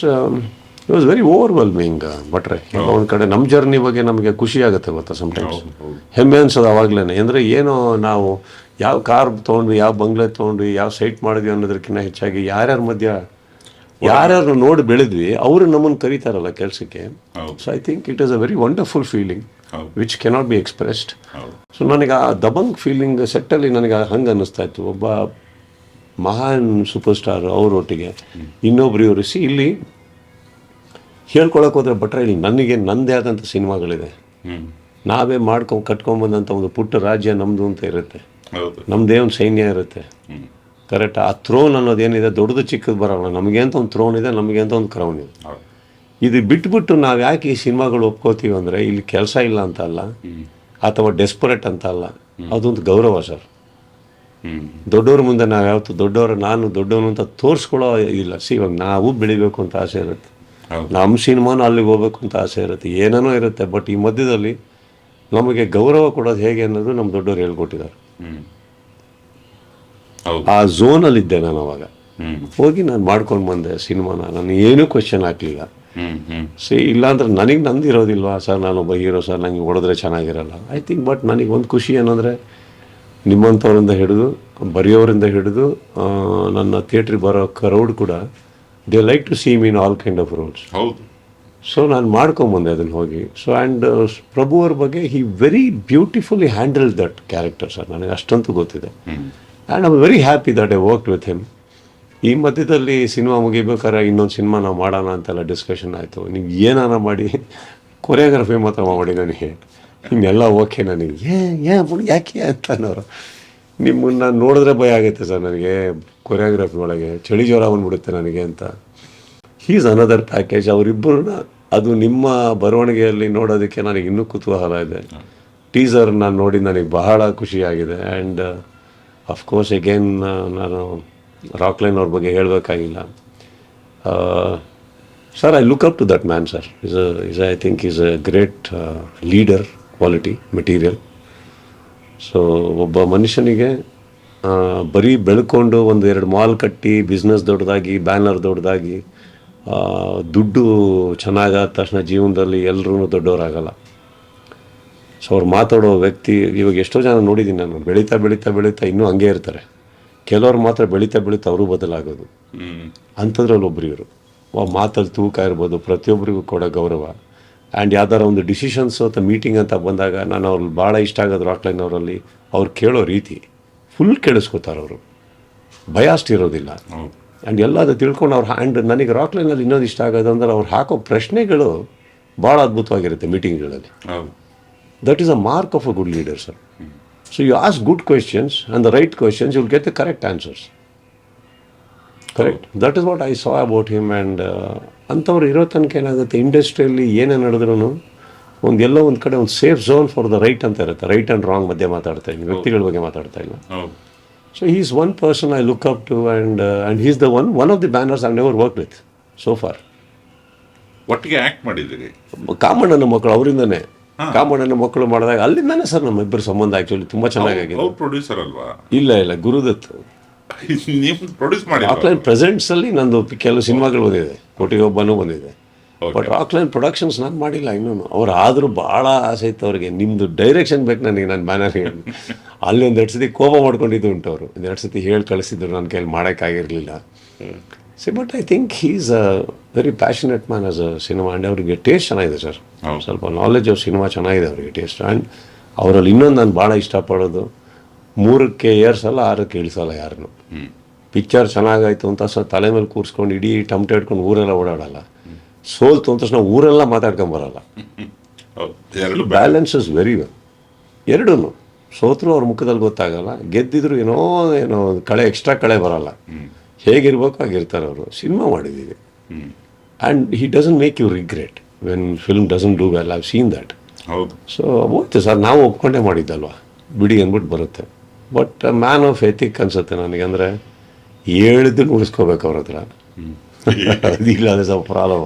it was very overwhelming. ಬಟ್ರೆ ಒಂದು ಕಡೆ ನಮ್ಮ ಜರ್ನಿ ಬಗ್ಗೆ ನಮಗೆ ಖುಷಿ ಆಗುತ್ತೆ ಗೊತ್ತಾ, ಸಮ್ಟೈಮ್ಸ್ ಹೆಮ್ಮೆ ಅನ್ಸೋದು ಅವಾಗಲೇ. ಅಂದರೆ ಏನೋ ನಾವು ಯಾವ ಕಾರ್ ತೊಗೊಂಡ್ವಿ, ಯಾವ ಬಂಗ್ಲೆ ತೊಗೊಂಡ್ವಿ, ಯಾವ ಸೈಟ್ ಮಾಡಿದ್ವಿ ಅನ್ನೋದಕ್ಕಿಂತ ಹೆಚ್ಚಾಗಿ ಯಾರ್ಯಾರ ಮಧ್ಯ ಯಾರ್ಯಾರು ನೋಡಿ ಬೆಳೆದ್ವಿ ಅವರು ನಮ್ಮನ್ನು ಕರೀತಾರಲ್ಲ ಕೆಲಸಕ್ಕೆ. So I think it is a very wonderful feeling which cannot be expressed. So ನನಗೆ ಆ ದಬಂಗ್ ಫೀಲಿಂಗ್ ಸೆಟ್ಟಲ್ಲಿ ನನಗೆ ಹಂಗೆ ಅನ್ನಿಸ್ತಾ ಇತ್ತು. ಒಬ್ಬ ಮಹಾನ್ ಸೂಪರ್ ಸ್ಟಾರ್ ಅವರೊಟ್ಟಿಗೆ ಇನ್ನೊಬ್ರು ಇವರು ಇಲ್ಲಿ ಹೇಳ್ಕೊಳಕ್ಕೆ ಹೋದ್ರೆ ಭಟ್ರ ಇಲ್ಲಿ ನನಗೆ ನನ್ನದೇ ಆದಂಥ ಸಿನಿಮಾಗಳಿದೆ. ನಾವೇ ಕಟ್ಕೊಂಡ್ಬಂದಂಥ ಒಂದು ಪುಟ್ಟ ರಾಜ್ಯ ನಮ್ಮದು ಅಂತ ಇರುತ್ತೆ, ನಮ್ಮದೇ ಒಂದು ಸೈನ್ಯ ಇರುತ್ತೆ. ಕರೆಕ್ಟ್. ಆ ಥ್ರೋನ್ ಅನ್ನೋದೇನಿದೆ ದೊಡ್ಡದು ಚಿಕ್ಕದು ಬರೋಲ್ಲ. ನಮಗೆ ಅಂತ ಒಂದು ಥ್ರೋನ್ ಇದೆ, ನಮಗೆ ಅಂತ ಒಂದು ಕ್ರೌನ್ ಇದೆ. ಇದು ಬಿಟ್ಬಿಟ್ಟು ನಾವು ಯಾಕೆ ಈ ಸಿನಿಮಾಗಳು ಒಪ್ಕೋತೀವಿ ಅಂದರೆ ಇಲ್ಲಿ ಕೆಲಸ ಇಲ್ಲ ಅಂತ ಅಲ್ಲ, ಅಥವಾ ಡೆಸ್ಪರೇಟ್ ಅಂತ ಅಲ್ಲ, ಅದೊಂದು ಗೌರವ ಸರ್. ದೊಡ್ಡವ್ರ ಮುಂದೆ ನಾವು ಯಾವತ್ತು ನಾನು ದೊಡ್ಡವನು ಅಂತ ತೋರಿಸ್ಕೊಳ್ಳೋ ಇಲ್ಲ. ಇವಾಗ ನಾವು ಬೆಳಿಬೇಕು ಅಂತ ಆಸೆ ಇರುತ್ತೆ, ನಮ್ಮ ಸಿನಿಮಾನು ಅಲ್ಲಿಗೆ ಹೋಗ್ಬೇಕು ಅಂತ ಆಸೆ ಇರುತ್ತೆ, ಏನೇನೋ ಇರುತ್ತೆ. ಬಟ್ ಈ ಮಧ್ಯದಲ್ಲಿ ನಮಗೆ ಗೌರವ ಕೊಡೋದು ಹೇಗೆ ಅನ್ನೋದು ನಮ್ಮ ದೊಡ್ಡವ್ರು ಹೇಳ್ಕೊಟ್ಟಿದ್ದಾರೆ. ಆ ಝೋನಲ್ಲಿದ್ದೆ ನಾನು ಅವಾಗ. ಹೋಗಿ ನಾನು ಮಾಡ್ಕೊಂಡು ಬಂದೆ ಸಿನಿಮಾನ. ನಾನು ಏನೂ ಕ್ವೆಶ್ಚನ್ ಹಾಕ್ಲಿಲ್ಲ. ಇಲ್ಲಾಂದ್ರೆ ನನಗೆ ನಂದಿರೋದಿಲ್ವಾ ಸರ್, ನಾನೊಬ್ಬ ಹೀರೋ ಸರ್, ನನಗೆ ಹೊಡೆದ್ರೆ ಚೆನ್ನಾಗಿರಲ್ಲ ಐ ಥಿಂಕ್. ಬಟ್ ನನಗೆ ಒಂದು ಖುಷಿ ಏನಂದರೆ ನಿಮ್ಮಂಥವ್ರಿಂದ ಹಿಡಿದು ಬರೆಯೋರಿಂದ ಹಿಡಿದು ನನ್ನ ಥಿಯೇಟ್ರಿಗೆ ಬರೋ ಕ್ರೌಡ್ ಕೂಡ they like to see mean all kind of roles. ಹೌದು. ಸೊ ನಾನು ಮಾಡ್ಕೊಂಬಂದೆ ಅದನ್ನು ಹೋಗಿ. ಸೊ ಆ್ಯಂಡ್ ಪ್ರಭು ಅವ್ರ ಬಗ್ಗೆ he very beautifully handle that character sir. ನನಗೆ ಅಷ್ಟಂತೂ ಗೊತ್ತಿದೆ. And I am very happy that I work with him. ಈ ಮಧ್ಯದಲ್ಲಿ ಸಿನಿಮಾ ಮುಗಿಬೇಕಾದ್ರೆ ಇನ್ನೊಂದು ಸಿನಿಮಾ ನಾವು ಮಾಡೋಣ ಅಂತೆಲ್ಲ ಡಿಸ್ಕಷನ್ ಆಯಿತು. ನೀವು ಏನಾನ ಮಾಡಿ ಕೊರಿಯೋಗ್ರಫಿ ಮಾತ್ರ ಮಾಡಿ ನನಗೆ ಇನ್ನೆಲ್ಲ ಓಕೆ. ನನಗೆ ಯಾಕೆ ಅಂತ ಅನ್ನೋರು ನಿಮ್ಮನ್ನು ನೋಡಿದ್ರೆ ಭಯ ಆಗುತ್ತೆ ಸರ್ ನನಗೆ. ಕೊರಿಯೋಗ್ರಫಿ ಒಳಗೆ ಚಳಿ ಜ್ವರ ಬಂದ್ಬಿಡುತ್ತೆ ನನಗೆ ಅಂತ. He's another package. ಅವರಿಬ್ಬರನ್ನ ಅದು ನಿಮ್ಮ ಬರವಣಿಗೆಯಲ್ಲಿ ನೋಡೋದಕ್ಕೆ ನನಗೆ ಇನ್ನೂ ಕುತೂಹಲ ಇದೆ. ಟೀಸರ್ ನಾನು ನೋಡಿ ನನಗೆ ಬಹಳ ಖುಷಿಯಾಗಿದೆ. ಆ್ಯಂಡ್ ಅಫ್ಕೋರ್ಸ್ ಅಗೇನ್ ನಾನು ರಾಕ್ಲೈನ್ ಅವ್ರ ಬಗ್ಗೆ ಹೇಳಬೇಕಾಗಿಲ್ಲ sir. I look up to that man sir. I think is a great leader, quality material. So ಒಬ್ಬ ಮನುಷ್ಯನಿಗೆ ಬರೀ ಬೆಳ್ಕೊಂಡು ಒಂದು 2 ಮಾಲ್ ಕಟ್ಟಿ ಬಿಸ್ನೆಸ್ ದೊಡ್ಡದಾಗಿ ಬ್ಯಾನರ್ ದೊಡ್ಡದಾಗಿ ದುಡ್ಡು ಚೆನ್ನಾಗಾದ ತಕ್ಷಣ ಜೀವನದಲ್ಲಿ ಎಲ್ಲರೂ ದೊಡ್ಡವರಾಗಲ್ಲ. ಸೊ ಅವ್ರು ಮಾತಾಡೋ ವ್ಯಕ್ತಿ ಇವಾಗ ಎಷ್ಟೋ ಜನ ನೋಡಿದ್ದೀನಿ ನಾನು, ಬೆಳೀತಾ ಬೆಳೀತಾ ಬೆಳೀತಾ ಇನ್ನೂ ಹಂಗೆ ಇರ್ತಾರೆ. ಕೆಲವ್ರು ಮಾತ್ರ ಬೆಳೀತಾ ಬೆಳೀತಾ ಅವರು ಬದಲಾಗೋದು. ಅಂಥದ್ರಲ್ಲಿ ಒಬ್ರು ಇವರು. ಮಾತಲ್ಲಿ ತೂಕ ಇರ್ಬೋದು, ಪ್ರತಿಯೊಬ್ಬರಿಗೂ ಕೊಡೋ ಗೌರವ. ಆ್ಯಂಡ್ ಯಾವ್ದಾರ ಒಂದು ಡಿಸಿಷನ್ಸು ಅಥವಾ ಮೀಟಿಂಗ್ ಅಂತ ಬಂದಾಗ ನಾನು ಅವ್ರಲ್ಲಿ ಭಾಳ ಇಷ್ಟ ಆಗೋದು ರಾಕ್ಲೈನ್ ಅವರಲ್ಲಿ ಅವ್ರು ಕೇಳೋ ರೀತಿ ಫುಲ್ ಕೇಳಿಸ್ಕೊತಾರೆ. ಅವರು ಭಯಾಸ್ಟ್ ಇರೋದಿಲ್ಲ. ಆ್ಯಂಡ್ ಎಲ್ಲದು ತಿಳ್ಕೊಂಡು ಅವ್ರು ಆ್ಯಂಡ್ ನನಗೆ ರಾಕ್ಲೈನಲ್ಲಿ ಇನ್ನೊಂದು ಇಷ್ಟ ಆಗೋದು ಅಂದರೆ ಅವ್ರು ಹಾಕೋ ಪ್ರಶ್ನೆಗಳು ಭಾಳ ಅದ್ಭುತವಾಗಿರುತ್ತೆ ಮೀಟಿಂಗ್ಗಳಲ್ಲಿ. That is a mark of a good leader sir. So you ask good questions and the right questions you will get the correct answers. Correct. That is what I saw about him. And ಅಂಥವ್ರು ಇರೋ ತನಕ ಏನಾಗುತ್ತೆ, ಇಂಡಸ್ಟ್ರಿಯಲ್ಲಿ ಏನೇ ನಡೆದ್ರೂ ಎಲ್ಲೋ ಒಂದು ಕಡೆ ಒಂದು safe zone for the right ಅಂತ ಇರುತ್ತೆ. ರೈಟ್ ಆ್ಯಂಡ್ ರಾಂಗ್ ಮಧ್ಯೆ ಮಾತಾಡ್ತಾ ಇಲ್ಲ, ವ್ಯಕ್ತಿಗಳ ಬಗ್ಗೆ ಮಾತಾಡ್ತಾ ಇಲ್ಲ. So he is one person I look up to. And he is the one of the banners I never work with so far. ಒಟ್ಟಿಗೆ ಆ್ಯಕ್ಟ್ ಮಾಡಿದ್ದೀರಿ. ಕಾಮಣ್ಣನ ಮಕ್ಕಳು ಅವರಿಂದನೇ. ಕಾಮಣ್ಣನ ಮಕ್ಕಳು ಮಾಡಿದಾಗ ಅಲ್ಲಿಂದಾನೆ ಸರ್ ನಮ್ಮ ಇಬ್ಬರು ಸಂಬಂಧ ಆ್ಯಕ್ಚುಲಿ ತುಂಬ ಚೆನ್ನಾಗಿದೆ. ಪ್ರೊಡ್ಯೂಸರ್ ಅಲ್ವಾ? ಇಲ್ಲ ಗುರುದತ್. ನೀವು ಪ್ರೊಡ್ಯೂಸ್ ಮಾಡಿ. ರಾಕ್ಲೈನ್ ಪ್ರೆಸೆಂಟ್ಸಲ್ಲಿ ನಂದು ಕೆಲವು ಸಿನಿಮಾಗಳು ಬಂದಿದೆ, ಕೋಟಿಗೆ ಒಬ್ಬನೂ ಬಂದಿದೆ. ಬಟ್ ರಾಕ್ಲೈನ್ ಪ್ರೊಡಕ್ಷನ್ಸ್ ನಾನು ಮಾಡಿಲ್ಲ ಇನ್ನೂ. ಅವ್ರು ಆದರೂ ಭಾಳ ಆಸೆ ಇತ್ತು ಅವ್ರಿಗೆ, ನಿಮ್ಮದು ಡೈರೆಕ್ಷನ್ ಬೇಕು ನನಗೆ, ನಾನು ಬ್ಯಾನರ್ಗೆ. ಅಲ್ಲಿ ಒಂದು 2 ಸತಿ ಕೋಪ ಮಾಡ್ಕೊಂಡಿದ್ದು ಉಂಟು. ಅವರು 2 ಸತಿ ಹೇಳಿ ಕಳಿಸಿದ್ರು, ನನ್ನ ಕೈಲಿ ಮಾಡೋಕ್ಕಾಗಿರಲಿಲ್ಲ. But I think he is a very passionate man as a cinema. And ಅವ್ರಿಗೆ ಟೇಸ್ಟ್ ಚೆನ್ನಾಗಿದೆ ಸರ್. ಸ್ವಲ್ಪ ನಾಲೆಜ್ ಆಫ್ ಸಿನಿಮಾ ಚೆನ್ನಾಗಿದೆ ಅವರಿಗೆ ಟೇಸ್ಟ್. ಆ್ಯಂಡ್ ಅವರಲ್ಲಿ ಇನ್ನೊಂದು ನಾನು ಭಾಳ ಇಷ್ಟಪಡೋದು, 3ಕ್ಕೆ ಏರ್ಸಲ್ಲ 6ಕ್ಕೆ ಇಳಿಸಲ್ಲ ಯಾರನ್ನು. ಪಿಕ್ಚರ್ ಚೆನ್ನಾಗಾಯ್ತು ಅಂತ ತಲೆ ಮೇಲೆ ಕೂರಿಸ್ಕೊಂಡು ಇಡೀ ಟಮಟೆ ಇಟ್ಕೊಂಡು ಊರೆಲ್ಲ ಓಡಾಡಲ್ಲ. ಸೋಲ್ತು ಅಂತ ತಕ್ಷಣ ಊರೆಲ್ಲ ಮಾತಾಡ್ಕೊಂಬರಲ್ಲ. Balance is very well. ಎರಡೂ ಸೋತರು ಅವ್ರ ಮುಖದಲ್ಲಿ ಗೊತ್ತಾಗಲ್ಲ, ಗೆದ್ದಿದ್ರು ಏನೋ ಕಳೆ ಎಕ್ಸ್ಟ್ರಾ ಕಳೆ ಬರಲ್ಲ. ಹೇಗಿರ್ಬೇಕು ಹಾಗಿರ್ತಾರೆ ಅವರು. ಸಿನಿಮಾ ಮಾಡಿದ್ದೀವಿ. And he doesn't make you regret when film doesn't do well. I've seen that. So ಹೋಯ್ತು ಸರ್, ನಾವು ಒಪ್ಕೊಂಡೇ ಮಾಡಿದ್ದಲ್ವ, ಬಿಡಿ ಅಂದ್ಬಿಟ್ಟು ಬರುತ್ತೆ. ಬಟ್ ಮ್ಯಾನ್ ಆಫ್ ಎಥಿಕ್ ಅನ್ಸುತ್ತೆ ನನಗೆ. ಅಂದರೆ ಹೇಳಿದ್ದನ್ನು ಉಳಿಸ್ಕೋಬೇಕು ಅವ್ರ ಹತ್ರ. ಅದಿಲ್ಲ ಅದೇ ಸ್ವಲ್ಪ ಪ್ರಾಬ್ಲಮ್.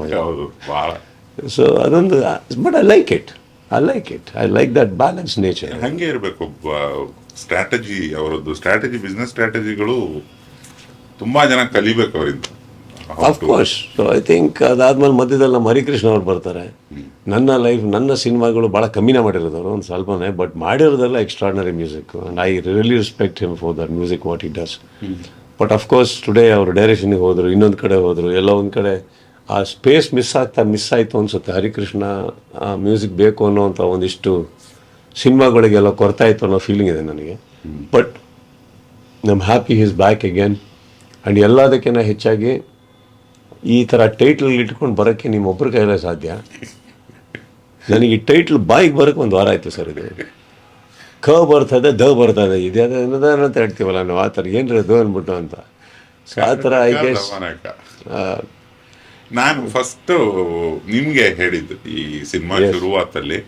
ಸೊ ಅದೊಂದು. But I like it. I like that balance nature. ಹಾಗೆ ಇರಬೇಕು. ಸ್ಟ್ರಾಟಜಿ ಅವರದ್ದು ಬಿಸ್ನೆಸ್ ಸ್ಟ್ರಾಟಜಿಗಳು ತುಂಬ ಜನ ಕಲಿಬೇಕು ಅವರಿಂದ. ಅಫ್ಕೋರ್ಸ್. ಸೊ ಐ ಥಿಂಕ್ ಅದಾದ್ಮೇಲೆ ಮಧ್ಯದಲ್ಲಿ ನಮ್ಮ ಹರಿಕೃಷ್ಣ ಅವ್ರು ಬರ್ತಾರೆ. ನನ್ನ ಸಿನಿಮಾಗಳು ಭಾಳ ಕಮ್ಮಿನೇ ಮಾಡಿರೋದವರು, ಒಂದು ಸ್ವಲ್ಪನೇ. ಬಟ್ ಮಾಡಿರೋದೆಲ್ಲ extraordinary music. And I really respect him for that music what it does. But of course today ಅವರು ಡೈರೆಕ್ಷನ್ಗೆ ಹೋದರು, ಇನ್ನೊಂದು ಕಡೆ ಹೋದರು, ಎಲ್ಲ ಒಂದು ಕಡೆ ಆ ಸ್ಪೇಸ್ ಮಿಸ್ ಆಯಿತು ಅನಿಸುತ್ತೆ. ಹರಿಕೃಷ್ಣ ಮ್ಯೂಸಿಕ್ ಬೇಕು ಅನ್ನೋವಂಥ ಒಂದಿಷ್ಟು ಸಿನಿಮಾಗಳಿಗೆಲ್ಲ ಕೊರತಾ ಇತ್ತು ಅನ್ನೋ ಫೀಲಿಂಗ್ ಇದೆ ನನಗೆ. But I am happy he is back again. And ಎಲ್ಲದಕ್ಕಿಂತ ಹೆಚ್ಚಾಗಿ ಈ ಥರ ಟೈಟ್ಲ್ ಇಟ್ಕೊಂಡು ಬರೋಕ್ಕೆ ನಿಮ್ಮೊಬ್ಬರ ಕೈಲೇ ಸಾಧ್ಯ. ನನಗೆ ಈ ಟೈಟ್ಲ್ ಬಾಯಿಗೆ ಬರೋಕ್ಕೆ ಒಂದು ವಾರ ಆಯಿತು ಸರ್. ಇದು ಕ ಬರ್ತದೆ, ದ ಬರ್ತದೆ, ಇದೆ ಅನ್ನೋದಾನ ಅಂತ ಹೇಳ್ತೀವಲ್ಲ ನಾವು, ಆ ಥರ ಏನ್ರಿ ಅದು ಅಂದ್ಬಿಟ್ಟು ಅಂತ. ಸೊ ಆ ಥರ ಐ ಗೆಸ್ ನಾನು ಫಸ್ಟು ನಿಮಗೆ ಹೇಳಿದ್ದು ಈ ಸಿನಿಮಾ ಶುರುವಾತಲ್ಲಿ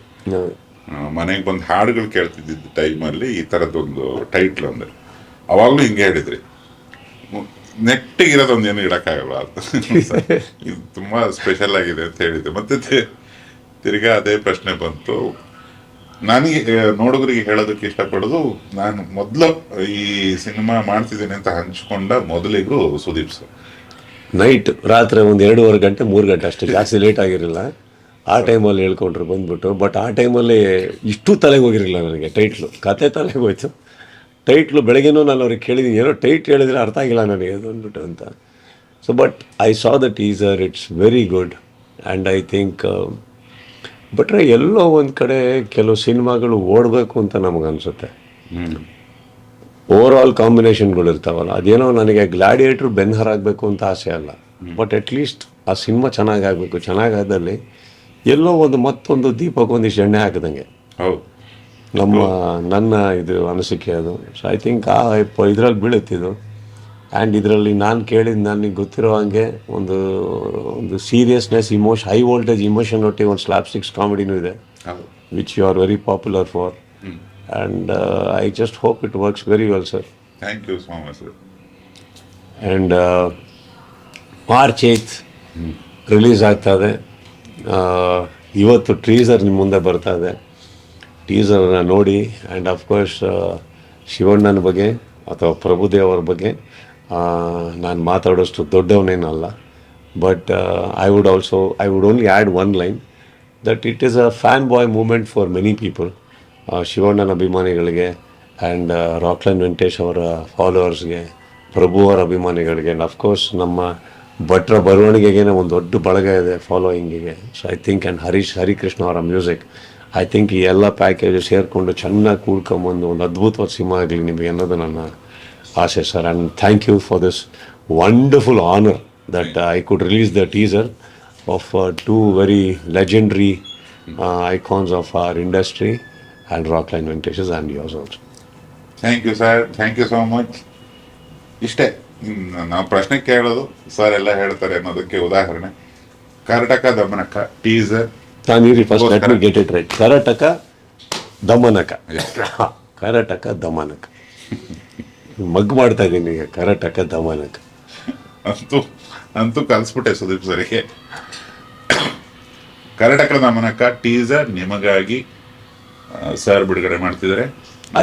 ಮನೆಗೆ ಬಂದು ಹಾಡುಗಳು ಕೇಳ್ತಿದ್ದ ಟೈಮಲ್ಲಿ ಈ ಥರದ್ದೊಂದು ಟೈಟ್ಲ್ ಅಂದರೆ ಅವಾಗಲೂ ಹಿಂಗೆ ಹೇಳಿದ್ರಿ, ನೆಟ್ಟಿಗಿರೋದೊಂದು ಏನು ಇಡೋಕ್ಕಾಗಲ್ಲ ಅಂತ. ಇದು ತುಂಬ ಸ್ಪೆಷಲ್ ಆಗಿದೆ ಅಂತ ಹೇಳಿದ್ದೆ. ಮತ್ತೆ ತಿರ್ಗಾ ಅದೇ ಪ್ರಶ್ನೆ ಬಂತು ನನಗೆ. ನೋಡುಗರಿಗೆ ಹೇಳೋದಕ್ಕೆ ಇಷ್ಟಪಡೋದು, ನಾನು ಮೊದಲು ಈ ಸಿನಿಮಾ ಮಾಡ್ತಿದ್ದೀನಿ ಅಂತ ಹಂಚ್ಕೊಂಡ ಮೊದಲಿಗೂ ಸುದೀಪ್ ಸರ್. ನೈಟ್ ರಾತ್ರಿ ಒಂದು 2.5 ಗಂಟೆ 3 ಗಂಟೆ ಅಷ್ಟೇ, ಜಾಸ್ತಿ ಲೇಟ್ ಆಗಿರಲಿಲ್ಲ. ಆ ಟೈಮಲ್ಲಿ ಹೇಳ್ಕೊಂಡ್ರು ಬಂದ್ಬಿಟ್ಟು. ಬಟ್ ಆ ಟೈಮಲ್ಲಿ ಇಷ್ಟು ತಲೆಗೆ ಹೋಗಿರಲಿಲ್ಲ ನನಗೆ. ಟೈಟ್ಲು ಕತೆ ತಲೆಗೆ ಹೋಯ್ತು. ಟೈಟ್ಲು ಬೆಳಗ್ಗೆನೂ ನಾನು ಅವ್ರಿಗೆ ಕೇಳಿದ್ದೀನಿ, ಏನೋ ಟೈಟ್ ಹೇಳಿದ್ರೆ ಅರ್ಥ ಆಗಿಲ್ಲ ನನಗೆ ಅದು ಅಂದ್ಬಿಟ್ಟು ಅಂತ. So but I saw the teaser, it's very good. And I think ಬಟ್ರೆ ಎಲ್ಲೋ ಒಂದು ಕಡೆ ಕೆಲವು ಸಿನಿಮಾಗಳು ಓಡಬೇಕು ಅಂತ ನಮಗನ್ಸುತ್ತೆ. ಓವರ್ ಆಲ್ ಕಾಂಬಿನೇಷನ್ಗಳು ಇರ್ತಾವಲ್ಲ, ಅದೇನೋ ನನಗೆ ಗ್ಲಾಡಿಯೇಟ್ರ್ ಬೆನ್ಹರ್ ಆಗಬೇಕು ಅಂತ ಆಸೆ ಅಲ್ಲ. ಬಟ್ ಅಟ್ಲೀಸ್ಟ್ ಆ ಸಿನಿಮಾ ಚೆನ್ನಾಗಾಗಬೇಕು. ಚೆನ್ನಾಗಾದಲ್ಲಿ ಎಲ್ಲೋ ಒಂದು ಮತ್ತೊಂದು ದೀಪಕ್ಕೊಂದಿಷ್ಟು ಎಣ್ಣೆ ಹಾಕಿದಂಗೆ ನನ್ನ ಇದು ಅನಿಸಿಕೆ ಅದು. ಸೊ ಐ ಥಿಂಕ್ ಆ ಇದರಲ್ಲಿ ಬೀಳುತ್ತಿದ್ದು. ಆ್ಯಂಡ್ ಇದರಲ್ಲಿ ನಾನು ಕೇಳಿದ್ದು, ನನಗೆ ಗೊತ್ತಿರೋ ಹಾಗೆ ಒಂದು ಸೀರಿಯಸ್ನೆಸ್, ಹೈ ವೋಲ್ಟೇಜ್ ಇಮೋಷನ್ ಒಟ್ಟಿಗೆ ಒಂದು ಸ್ಲ್ಯಾಪ್ಸ್ಟಿಕ್ಸ್ ಕಾಮಿಡಿನೂ ಇದೆ, which you are very popular for. And I just hope it works very well sir. Thank you so much sir. And March 8 release ಆಗ್ತಾಯಿದೆ. ಇವತ್ತು ಟೀಸರ್ ನಿಮ್ಮ ಮುಂದೆ ಬರ್ತಾ ಇದೆ. ಟೀಸರ್ನ ನೋಡಿ. ಆ್ಯಂಡ್ ಅಫ್ಕೋರ್ಸ್ ಶಿವಣ್ಣನ ಬಗ್ಗೆ ಅಥವಾ ಪ್ರಭುದೇವ್ ಅವ್ರ ಬಗ್ಗೆ ನಾನು ಮಾತಾಡೋಷ್ಟು ದೊಡ್ಡವನೇನಲ್ಲ. But I would only add one line that it is a fan boy moment for many people. ಶಿವಣ್ಣನ ಅಭಿಮಾನಿಗಳಿಗೆ ಆ್ಯಂಡ್ ರಾಕ್ಲೈನ್ ವೆಂಕಟೇಶ್ ಅವರ ಫಾಲೋವರ್ಸ್ಗೆ, ಪ್ರಭು ಅವರ ಅಭಿಮಾನಿಗಳಿಗೆ, ಆ್ಯಂಡ್ ಅಫ್ಕೋರ್ಸ್ ನಮ್ಮ ಭಟ್ರ ಬರವಣಿಗೆಗೆ ಒಂದು ದೊಡ್ಡ ಬಳಗ ಇದೆ ಫಾಲೋಯಿಂಗಿಗೆ. So I think and Harikrishna ಅವರ ಮ್ಯೂಸಿಕ್, ಐ ಥಿಂಕ್ ಈ ಎಲ್ಲ ಪ್ಯಾಕೇಜ್ ಸೇರಿಕೊಂಡು ಚೆನ್ನಾಗಿ ಕೂಡ್ಕೊಂಬಂದು ಒಂದು ಅದ್ಭುತವಾದ ಸಿನಿಮಾ ಆಗಲಿ ನಿಮಗೆ ಅನ್ನೋದು ನನ್ನ ಆಸೆ sir. And thank you for this wonderful honour that I could release the teaser of 2 very legendary icons of our industry and Rockline ವೆಂಕಟೇಶಸ್ and yours also. Thank you sir, thank you so much. ಇಷ್ಟೇ ನಾವು ಪ್ರಶ್ನೆ ಕೇಳೋದು, sir ಎಲ್ಲ ಹೇಳ್ತಾರೆ ಅನ್ನೋದಕ್ಕೆ ಉದಾಹರಣೆ Karnataka Damanaka teaser. ತಾನಿರಿ first let me get it right. Karataka Damanaka. Karataka Damanaka mug ಮಾಡ್ತಾ ಇದ್ದೀನಿ ಈಗ. ಕರಟಕ ದಮನಕ ಅಂತೂ ಕಲಿಸ್ಬಿಟ್ಟೆ ಸುದೀಪ್ ಸರಿಗೆ. ಕರ್ನಾಟಕ ದಮನಕ ಟೀಸರ್ ನಿಮಗಾಗಿ ಸರ್ ಬಿಡುಗಡೆ ಮಾಡ್ತಿದ್ದಾರೆ.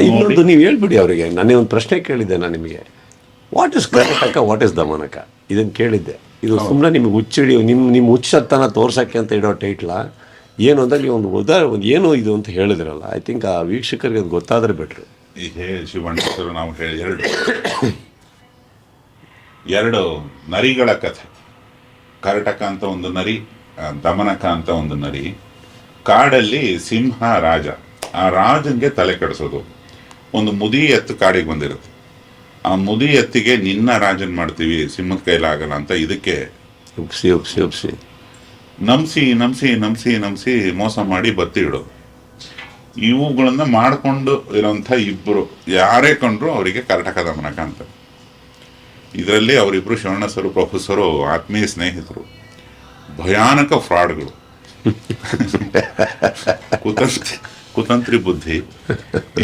ಇನ್ನೊಂದು ನೀವು ಹೇಳ್ಬಿಡಿ ಅವರಿಗೆ. ನಾನೇ ಒಂದು ಪ್ರಶ್ನೆ ಕೇಳಿದ್ದೆ ನಾನು ನಿಮಗೆ, what is Karnataka, what is Damanaka? ಇದನ್ನು ಕೇಳಿದ್ದೆ. ಇದು ಸುಮ್ಮನೆ ನಿಮಗೆ ಹುಚ್ಚಿಡಿ ನಿಮ್ಮ ಹುಚ್ಚತನ ತೋರ್ಸೋಕ್ಕೆ ಅಂತ ಇಡೋ ಟೈಟ್ಲ ಏನು ಅಂತ ನೀವು ಒಂದು ಏನು ಇದು ಅಂತ ಹೇಳಿದ್ರಲ್ಲ. ಐ ಥಿಂಕ್ ಆ ವೀಕ್ಷಕರಿಗೆ ಅದು ಗೊತ್ತಾದರೆ ಬೆಟ್ರು. ಈ ಶಿವಣ್ಣ ಸರ್ ನಾವು ಹೇಳಿ ಎರಡು ನರಿಗಳ ಕಥೆ. ಕರ್ನಾಟಕ ಅಂತ ಒಂದು ನರಿ, ದಮನಕ ಅಂತ ಒಂದು ನರಿ. ಕಾಡಲ್ಲಿ ಸಿಂಹ ರಾಜ. ಆ ರಾಜನಿಗೆ ತಲೆ ಕೆಡಿಸೋದು. ಒಂದು ಮುದಿ ಎತ್ತು ಕಾಡಿಗೆ ಬಂದಿರುತ್ತೆ. ಆ ಮುದಿ ಎತ್ತಿಗೆ ನಿನ್ನ ರಾಜನ್ ಮಾಡ್ತೀವಿ, ಸಿಂಹದ ಕೈಲಾಗಲ್ಲ ಅಂತ ಇದಕ್ಕೆ ಉಪ್ಸಿ ನಂಬಿಸಿ ಮೋಸ ಮಾಡಿ ಬತ್ತಿ ಇಡೋದು. ಇವುಗಳನ್ನ ಮಾಡಿಕೊಂಡು ಇರೋಂಥ ಇಬ್ಬರು ಯಾರೇ ಕಂಡ್ರು ಅವರಿಗೆ ಕರ್ನಾಟಕ ದಮನಕ ಅಂತ. ಇದರಲ್ಲಿ ಅವರಿಬ್ಬರು ಶಿವಣ್ಣ ಸರು ಪ್ರೊಫೆಸರು ಆತ್ಮೀಯ ಸ್ನೇಹಿತರು, ಭಯಾನಕ ಫ್ರಾಡ್ಗಳು, ಕುತಂತ್ರಿ ಬುದ್ಧಿ.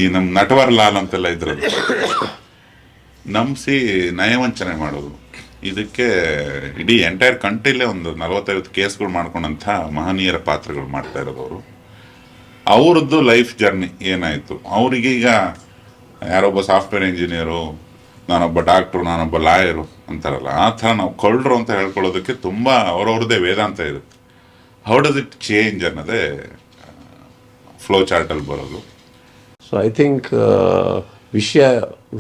ಈ ನಮ್ಮ ನಟವರ್ ಲಾಲ್ ಅಂತೆಲ್ಲ ಇದ್ರದ್ದು ನಂಬಿಸಿ ನಯವಂಚನೆ ಮಾಡೋದು. ಇದಕ್ಕೆ ಇಡೀ ಎಂಟೈರ್ ಕಂಟ್ರಿಲೇ ಒಂದು 40-50 ಕೇಸ್ಗಳು ಮಾಡ್ಕೊಂಡಂಥ ಮಹನೀಯರ ಪಾತ್ರಗಳು ಮಾಡ್ತಾ ಇರೋದವರು. ಅವ್ರದ್ದು ಲೈಫ್ ಜರ್ನಿ ಏನಾಯಿತು, ಅವರಿಗೀಗ ಯಾರೊಬ್ಬ ಸಾಫ್ಟ್ವೇರ್ ಇಂಜಿನಿಯರು, ನಾನೊಬ್ಬ ಡಾಕ್ಟ್ರು, ನಾನೊಬ್ಬ ಲಾಯರು ಅಂತಾರಲ್ಲ, ಆ ಥರ ನಾವು ಕಳ್ಳರು ಅಂತ ಹೇಳ್ಕೊಳ್ಳೋದಕ್ಕೆ ತುಂಬ ಅವ್ರವ್ರದ್ದೇ ವೇದಾಂತ ಇರುತ್ತೆ. ಹೌ ಡಸ್ ಇಟ್ ಚೇಂಜ್ ಅನ್ನೋದೇ ಫ್ಲೋ ಚಾರ್ಟಲ್ಲಿ ಬರೋದು. ಸೊ ಐ ಥಿಂಕ್ ವಿಷಯ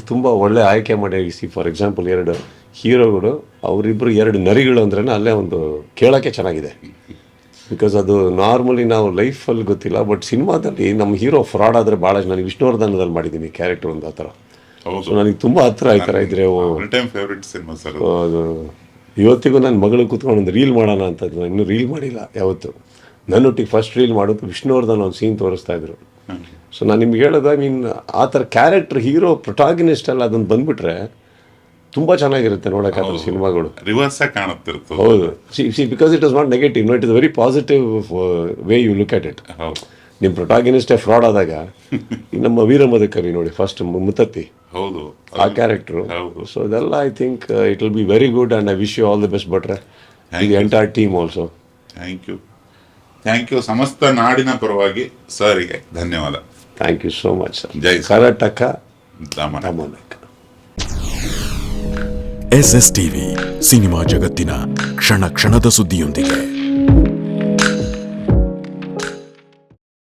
ತುಂಬ ಒಳ್ಳೆ ಆಯ್ಕೆ ಮಾಡಿ. ಫಾರ್ ಎಕ್ಸಾಂಪಲ್ 2 ಹೀರೋಗಳು, ಅವರಿಬ್ಬರು 2 ನರಿಗಳು ಅಂದ್ರೆ ಅಲ್ಲೇ ಒಂದು ಕೇಳೋಕ್ಕೆ ಚೆನ್ನಾಗಿದೆ. ಬಿಕಾಸ್ ಅದು ನಾರ್ಮಲಿ ನಾವು ಲೈಫಲ್ಲಿ ಗೊತ್ತಿಲ್ಲ, ಬಟ್ ಸಿನಿಮಾದಲ್ಲಿ ನಮ್ಮ ಹೀರೋ ಫ್ರಾಡ್ ಆದರೆ ಭಾಳ. ನಾನು ವಿಷ್ಣುವರ್ಧನದಲ್ಲಿ ಮಾಡಿದ್ದೀನಿ ಕ್ಯಾರೆಕ್ಟರ್ ಒಂದು ಆ ಥರ. ಹೌದು. ಸೊ ನನಗೆ ತುಂಬ ಹತ್ರ ಈ ಥರ ಇದ್ರೆ all time favourite cinema sir ಅದು ಇವತ್ತಿಗೂ ನನ್ನ ಮಗಳು ಕೂತ್ಕೊಂಡು ಒಂದು ರೀಲ್ ಮಾಡೋಣ ಅಂತ ಇದ್ಲು. ಇನ್ನೂ ರೀಲ್ ಮಾಡಿಲ್ಲ ಯಾವತ್ತು. ನನ್ನೊಟ್ಟಿಗೆ ಫಸ್ಟ್ ರೀಲ್ ಮಾಡೋದು ವಿಷ್ಣುವರ್ಧನ್ ಒಂದು ಸೀನ್ ತೋರಿಸ್ತಾ ಇದ್ರು. ಸೊ ನಾನು ನಿಮ್ಗೆ ಹೇಳೋದು ಐ ಮೀನ್ ಆ ಥರ ಕ್ಯಾರೆಕ್ಟರ್ ಹೀರೋ ಪ್ರೊಟಾಗನಿಸ್ಟ್ ಎಲ್ಲ ಅದನ್ನು ಬಂದ್ಬಿಟ್ರೆ ತುಂಬ ಚೆನ್ನಾಗಿರುತ್ತೆ ನೋಡೋಕೆ ಆ ಥರ ಸಿನಿಮಾಗಳು. ರಿವರ್ಸ್ ಆಗಿ ಕಾಣುತ್ತಿರ್ತದೆ. ಹೌದು. See because it is not negative, no it is very positive way you look at it. ಹೌದು ನಿಮ್ಮ ಪ್ರೊಟಾಗನಿಸ್ಟೇ ಫ್ರಾಡ್ ಆದಾಗ ನಮ್ಮ ವೀರಮದಕರಿ ನೋಡಿ ಫಸ್ಟ್ ಮುತ್ತತ್ತಿ ಹೌದು ಆ ಕ್ಯಾರೆಕ್ಟ್ರು. ಹೌದು. ಸೊ ಇದೆಲ್ಲ I think it will be very good and I wish you all the best ಭಟ್ರೆ. The entire team also. Thank you ಸಮಸ್ತ ನಾಡಿನ ಪರವಾಗಿ ಸರ್ಗೆ ಧನ್ಯವಾದ. Thank you so much sir. ಜೈ ಸರ್. ಕರ್ನಾಟಕ ದಮನ. ದಮನಕ. SS ಟಿವಿ ಸಿನಿಮಾ ಜಗತ್ತಿನ ಕ್ಷಣ ಕ್ಷಣದ ಸುದ್ದಿಯೊಂದಿಗೆ.